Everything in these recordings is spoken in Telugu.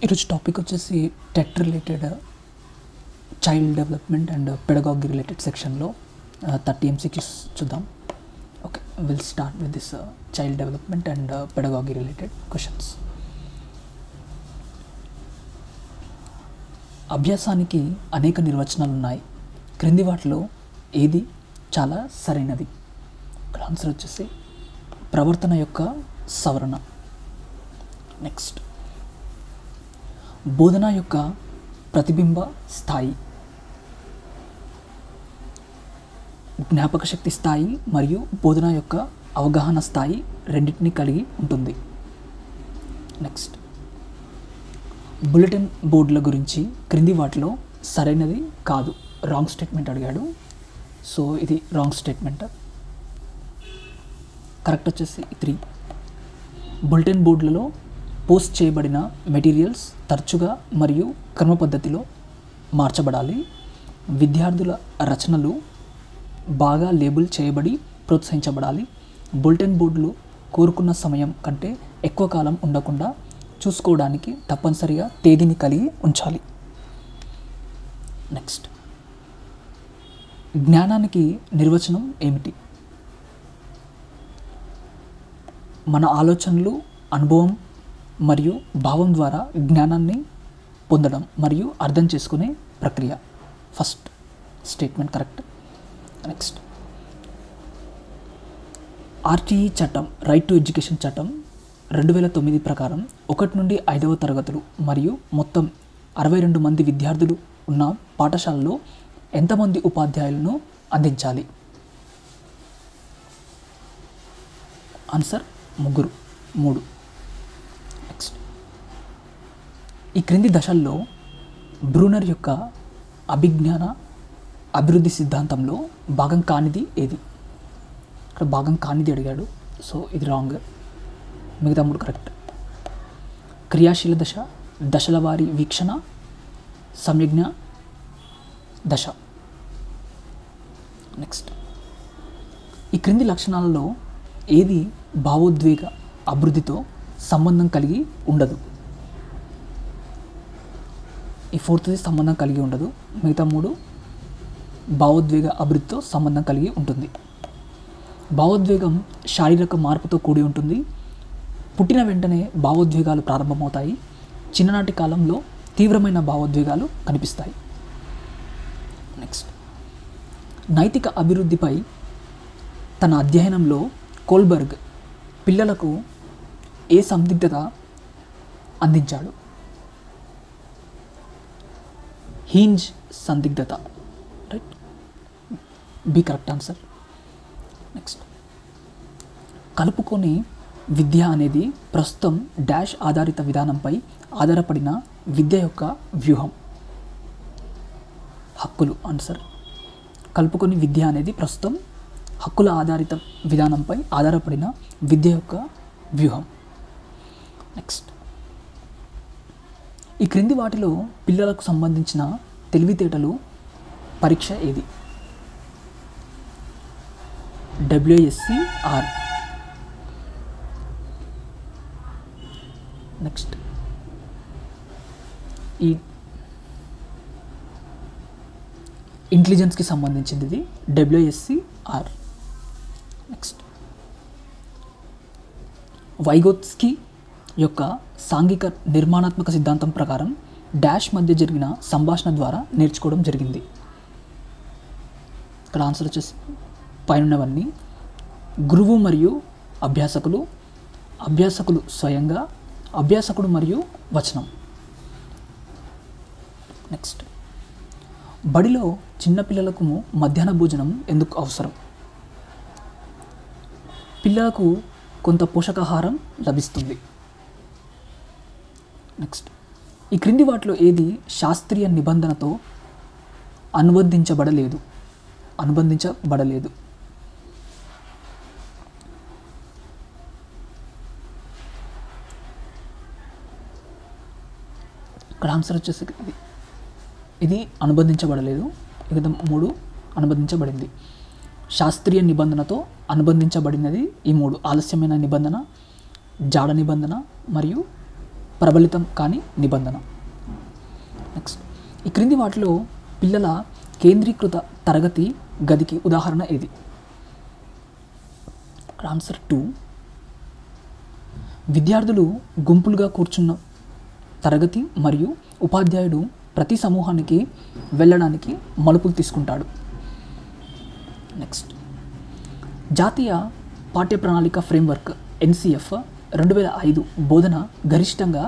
ఈరోజు టాపిక్ వచ్చేసి TET related child development and pedagogy related సెక్షన్లో 30 MCQs చూద్దాం. Okay, will start with this child development and pedagogy related questions. అభ్యాసానికి అనేక నిర్వచనాలు ఉన్నాయి. క్రింది వాటిలో ఏది చాలా సరైనది? ఇక్కడ ఆన్సర్ వచ్చేసి ప్రవర్తన యొక్క సవరణ. నెక్స్ట్, బోధన యొక్క ప్రతిబింబ స్థాయి, జ్ఞాపక శక్తి స్థాయి మరియు బోధన యొక్క అవగాహన స్థాయి రెండింటినీ కలిగి ఉంటుంది. నెక్స్ట్, బులెటిన్ బోర్డుల గురించి క్రింది వాటిలో సరైనది కాదు. రాంగ్ స్టేట్మెంట్ అడిగాడు, సో ఇది రాంగ్ స్టేట్మెంట్. కరెక్ట్ వచ్చేసి 3. బులెటిన్ బోర్డులలో పోస్ట్ చేయబడిన మెటీరియల్స్ తరచుగా మరియు క్రమ పద్ధతిలో మార్చబడాలి. విద్యార్థుల రచనలు బాగా లేబుల్ చేయబడి ప్రోత్సహించబడాలి. బులెటిన్ బోర్డులు కోరుకున్న సమయం కంటే ఎక్కువ కాలం ఉండకుండా చూసుకోవడానికి తప్పనిసరిగా తేదీని కలిగి ఉంచాలి. నెక్స్ట్, జ్ఞానానికి నిర్వచనం ఏమిటి? మన ఆలోచనలు, అనుభవం మరియు భావం ద్వారా జ్ఞానాన్ని పొందడం మరియు అర్థం చేసుకునే ప్రక్రియ. First statement correct. Next, RTE చట్టం, రైట్ టు ఎడ్యుకేషన్ చట్టం 2009 ప్రకారం 1 నుండి 5వ తరగతులు మరియు మొత్తం 62 మంది విద్యార్థులు ఉన్న పాఠశాలలో ఎంతమంది ఉపాధ్యాయులను అందించాలి? ఆన్సర్ 3. నెక్స్ట్, ఈ క్రింది దశల్లో బ్రూనర్ యొక్క అభిజ్ఞాన అభివృద్ధి సిద్ధాంతంలో భాగం కానిది ఏది? ఇక్కడ భాగం కానిది అడిగాడు, సో ఇది రాంగ్. మిగతా 3 కరెక్ట్. క్రియాశీల దశ, దశల వారీ వీక్షణ, సంయజ్ఞ దశ. నెక్స్ట్, ఈ క్రింది లక్షణాలలో ఏది భావోద్వేగ అభివృద్ధితో సంబంధం కలిగి ఉండదు? ఈ 4th సంబంధం కలిగి ఉండదు. మిగతా 3 భావోద్వేగ అభివృద్ధితో సంబంధం కలిగి ఉంటుంది. భావోద్వేగం శారీరక మార్పుతో కూడి ఉంటుంది. పుట్టిన వెంటనే భావోద్వేగాలు ప్రారంభమవుతాయి. చిన్ననాటి కాలంలో తీవ్రమైన భావోద్వేగాలు కనిపిస్తాయి. నెక్స్ట్, నైతిక అభివృద్ధిపై తన అధ్యయనంలో కోల్బర్గ్ పిల్లలకు ఏ సందిగ్ధత అందించాడు? హీంజ్ సందిగ్ధత. Right, B correct answer. Next, కలుపుకొని విద్య అనేది ప్రస్తుతం డాష్ ఆధారిత విధానంపై ఆధారపడిన విద్య యొక్క వ్యూహం. హక్కులు. ఆన్సర్, కలుపుకొని విద్య అనేది ప్రస్తుతం హక్కుల ఆధారిత విధానంపై ఆధారపడిన విద్య యొక్క వ్యూహం. నెక్స్ట్, ఈ క్రింది వాటిలో పిల్లలకు సంబంధించిన తెలివితేటలు పరీక్ష ఏది? WSCR. నెక్స్ట్, ఈ ఇంటెలిజెన్స్కి సంబంధించింది ఇది WSCR. నెక్స్ట్, వైగోత్స్కీ యొక్క సాంఘిక నిర్మాణాత్మక సిద్ధాంతం ప్రకారం డాష్ మధ్య జరిగిన సంభాషణ ద్వారా నేర్చుకోవడం జరిగింది. ఇక్కడ ఆన్సర్ వచ్చేసి పైనవన్నీ గురువు మరియు అభ్యాసకులు, అభ్యాసకులు స్వయంగా, అభ్యాసకుడు మరియు వచనం. నెక్స్ట్, బడిలో చిన్నపిల్లలకు మధ్యాహ్న భోజనం ఎందుకు అవసరం? పిల్లలకు కొంత పోషకాహారం లభిస్తుంది. నెక్స్ట్, ఈ క్రింది వాటిలో ఏది శాస్త్రీయ నిబంధనతో అనుబంధించబడలేదు? ఇక్కడ ఆన్సర్ వచ్చేసి ఇది అనుబంధించబడలేదు. మిగతా 3 అనుబంధించబడింది. శాస్త్రీయ నిబంధనతో అనుబంధించబడినది ఈ 3: ఆలస్యమైన నిబంధన, జాడ నిబంధన మరియు ప్రబలితం కాని నిబంధన. నెక్స్ట్, ఈ క్రింది వాటిలో పిల్లల కేంద్రీకృత తరగతి గదికి ఉదాహరణ ఏది? ఆన్సర్ 2. విద్యార్థులు గుంపులుగా కూర్చున్న తరగతి మరియు ఉపాధ్యాయుడు ప్రతి సమూహానికి వెళ్ళడానికి మలుపులు తీసుకుంటాడు. నెక్స్ట్, జాతీయ పాఠ్య ప్రణాళిక ఫ్రేమ్వర్క్ NCF 2005 బోధన గరిష్టంగా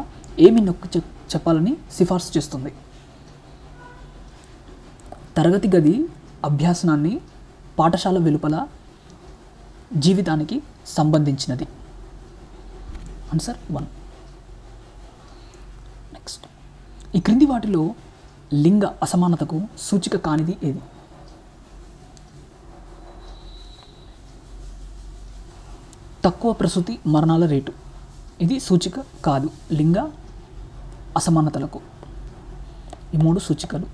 ఏమి నొక్కి చెప్పాలని సిఫార్సు చేస్తుంది? తరగతి గది అభ్యాసనాన్ని పాఠశాల వెలుపల జీవితానికి సంబంధించినది. ఆన్సర్ 1. నెక్స్ట్, ఈ క్రింది వాటిలో లింగ అసమానతకు సూచిక కానిది ఏది? తక్కువ ప్రసూతి మరణాల రేటు. ఇది సూచిక కాదు లింగ అసమానతలకు. ఈ 3 సూచికలు: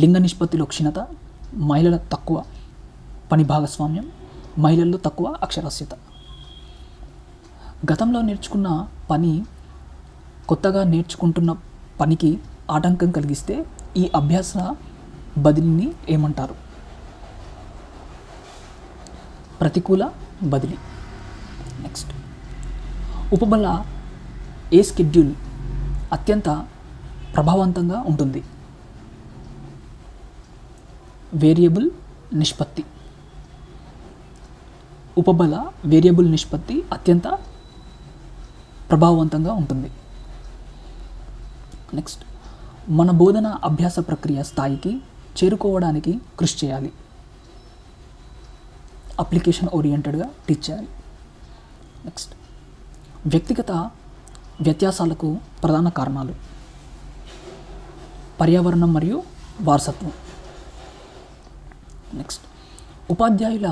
లింగ నిష్పత్తిలో క్షీణత, మహిళల తక్కువ పని భాగస్వామ్యం, మహిళల్లో తక్కువ అక్షరాస్యత. గతంలో నేర్చుకున్న పని కొత్తగా నేర్చుకుంటున్న పనికి ఆటంకం కలిగిస్తే ఈ అభ్యాస బదిలీని ఏమంటారు? ప్రతికూల బదిలీ. నెక్స్ట్, ఉపబల ఏ షెడ్యూల్ అత్యంత ప్రభావవంతంగా ఉంటుంది? వేరియబుల్ నిష్పత్తి. ఉపబల వేరియబుల్ నిష్పత్తి అత్యంత ప్రభావవంతంగా ఉంటుంది. నెక్స్ట్, మన బోధన అభ్యాస ప్రక్రియ స్థాయికి చేరుకోవడానికి కృషి చేయాలి. అప్లికేషన్ ఓరియంటెడ్గా టీచ్ చేయాలి. నెక్స్ట్, వ్యక్తిగత వ్యత్యాసాలకు ప్రధాన కారణాలు: పర్యావరణం మరియు వారసత్వం. నెక్స్ట్, ఉపాధ్యాయుల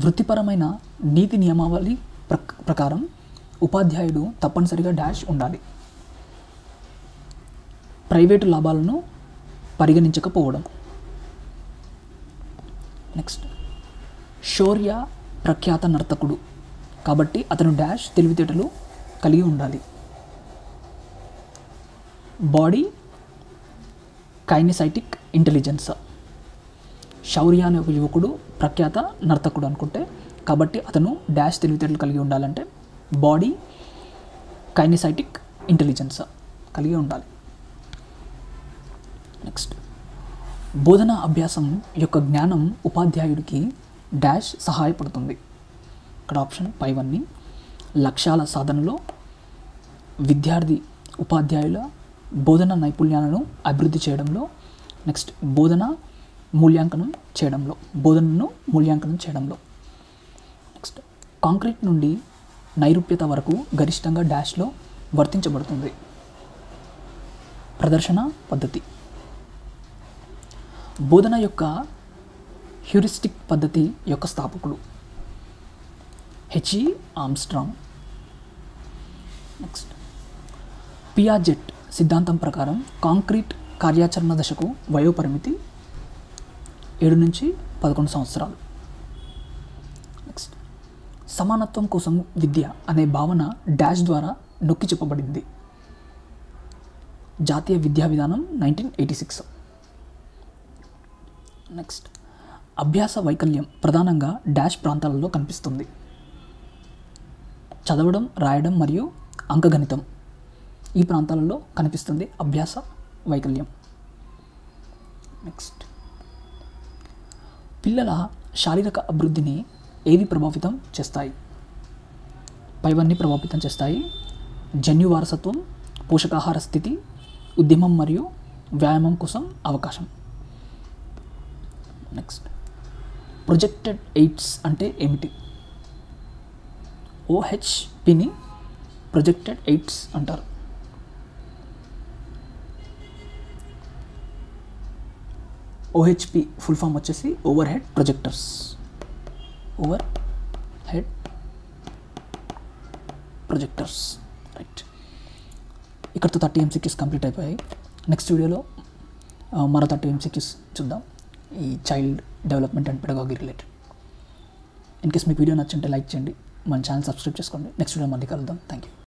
వృత్తిపరమైన నీతి నియమావళి ప్రకారం ఉపాధ్యాయుడు తప్పనిసరిగా డాష్ ఉండాలి. ప్రైవేటు లాభాలను పరిగణించకపోవడం. నెక్స్ట్, శౌర్య ప్రఖ్యాత నర్తకుడు కాబట్టి అతను డాష్ తెలివితేటలు కలిగి ఉండాలి. Body కైనెసైటిక్ intelligence. శౌర్య అనే ఒక యువకుడు ప్రఖ్యాత నర్తకుడు అనుకుంటే కాబట్టి అతను డాష్ తెలివితేటలు కలిగి ఉండాలంటే బాడీ కైనెసైటిక్ ఇంటెలిజెన్స్ కలిగి ఉండాలి. నెక్స్ట్, బోధనా అభ్యాసం యొక్క జ్ఞానం ఉపాధ్యాయుడికి డాష్ సహాయపడుతుంది. ఇక్కడ ఆప్షన్ పైవన్నీ లక్ష్యాల సాధనలో, విద్యార్థి ఉపాధ్యాయుల బోధన నైపుణ్యాలను అభివృద్ధి చేయడంలో, నెక్స్ట్ బోధనను మూల్యాంకనం చేయడంలో. నెక్స్ట్, కాంక్రీట్ నుండి నైరూప్యత వరకు గరిష్టంగా డాష్లో వర్తించబడుతుంది. ప్రదర్శన పద్ధతి. బోధన యొక్క హ్యూరిస్టిక్ పద్ధతి యొక్క స్థాపకులు H.E. ఆర్మ్స్ట్రాంగ్. నెక్స్ట్, పియాజెట్ సిద్ధాంతం ప్రకారం కాంక్రీట్ కార్యాచరణ దశకు వయోపరిమితి 7 నుంచి 11 సంవత్సరాలు. నెక్స్ట్, సమానత్వం కోసం విద్య అనే భావన డాష్ ద్వారా నొక్కి చెప్పబడింది. జాతీయ విద్యా విధానం 1986. నెక్స్ట్, అభ్యాస వైకల్యం ప్రధానంగా డాష్ ప్రాంతాలలో కనిపిస్తుంది. చదవడం, రాయడం మరియు అంకగణితం ఈ ప్రాంతాలలో కనిపిస్తుంది అభ్యాస వైకల్యం. నెక్స్ట్, పిల్లల శారీరక అభివృద్ధిని ఏవి ప్రభావితం చేస్తాయి? పైవన్నీ ప్రభావితం చేస్తాయి: జన్యు వారసత్వం, పోషకాహార స్థితి, ఉద్యమం మరియు వ్యాయామం కోసం అవకాశం. నెక్స్ట్, ప్రొజెక్టెడ్ ఎయిడ్స్ అంటే ఏమిటి? OHPని ప్రొజెక్టెడ్ ఎయిడ్స్ అంటారు. OHP ఫుల్ ఫామ్ వచ్చేసి ఓవర్ హెడ్ ప్రొజెక్టర్స్. రైట్. ఇక్కడతో 30 MCQs కంప్లీట్ అయిపోయాయి. నెక్స్ట్ వీడియోలో మరో 30 MCQs చూద్దాం, ఈ child development and pedagogy related. In case మీకు వీడియో నచ్చుంటే లైక్ చేయండి, మన ఛానల్ సబ్స్క్రైబ్ చేసుకోండి. నెక్స్ట్ వీడియో మళ్ళీ కలుద్దాం. Thank you.